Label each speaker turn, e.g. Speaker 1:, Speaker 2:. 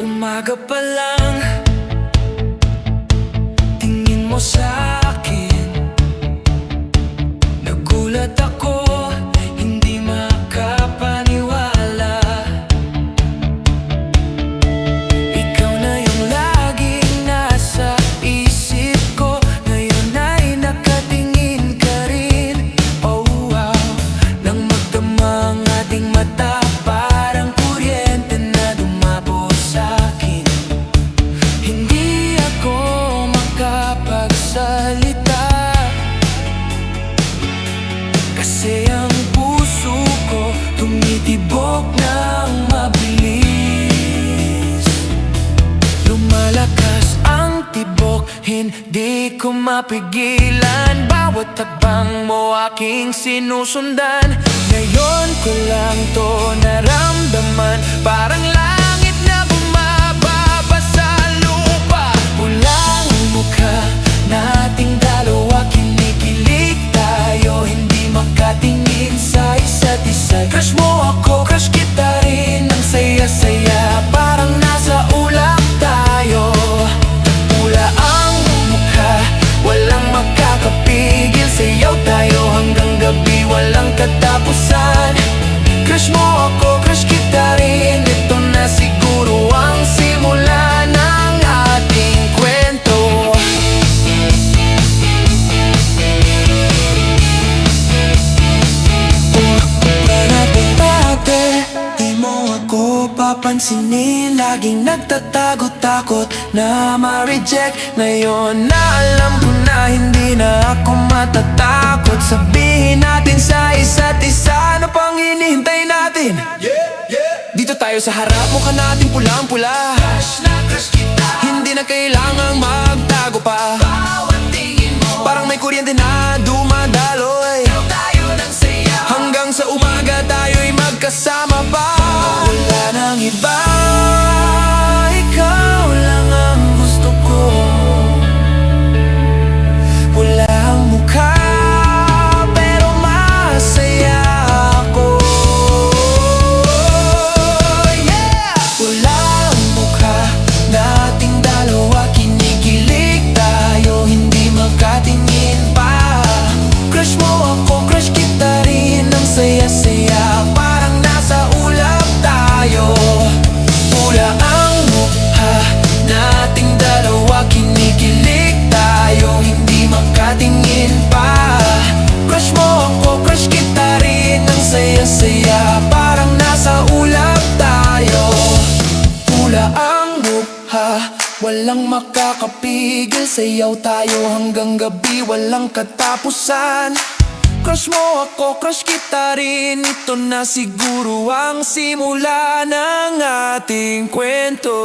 Speaker 1: Umaga pa lang, tingin mo sa akin. Nagulat ako, hindi makapaniwala. Ikaw na yung laging nasa isip ko. Ngayon ay nakatingin ka rin. Oh wow, nang magdamang ating mata, parang kuryente na dumapo sa'kin. Hindi ako makapagsalita, kasi ang puso ko tumitibok ng mabilis. Lumalakas ang tibok, hindi ko mapigilan. Bawat hakbang mo aking sinusundan. Ngayon ko lang to naramdaman, parang langit na bumababa sa lupa. Pulang mukha nating dalawa, kinikilig tayo, hindi makatingin sa isa't isa. Crush mo ako, crush kita rin, ang saya-saya, parang nasa ulap tayo. Pula ang mukha, walang makakapigil, sayaw tayo hanggang gabi, walang katapusan. Crush mo ako, crush kita rin, ito na siguro ang simula ng ating kwento. Panate, di mo ako papansinin, laging nagtatago-takot na ma-reject. Ngayon na alam ko na hindi na ako matatakot. Sabihin natin sa isa't isa, ano pang hinihintay natin? Dito tayo sa harap, mukha natin pulang-pula. Crush na crush kita, hindi na kailangang magtago pa. Bawat tingin mo, parang may kuryente na dumadaloy. Sayaw tayo ng sayaw, hanggang sa umaga tayo'y magkasama pa. Wala nang iba, ikaw lang ang gusto ko. Wala ang mukha, pero masaya ako. Yeah! Wala ang mukha nating dalawa, kinikilig tayo, hindi makatingin pa. Crush mo ako, crush kita rin, ang saya-saya, parang nasa ulap tayo. Pula ang mukha nating dalawa, kinikilig tayo, hindi makatingin pa. Crush mo ako, crush kita rin, ang saya-saya, parang nasa ulap tayo. Pula ang mukha, walang makakapigil, sayaw tayo hanggang gabi, walang katapusan. Crush mo ako, crush kita rin, ito na siguro ang simula ng ating kwento.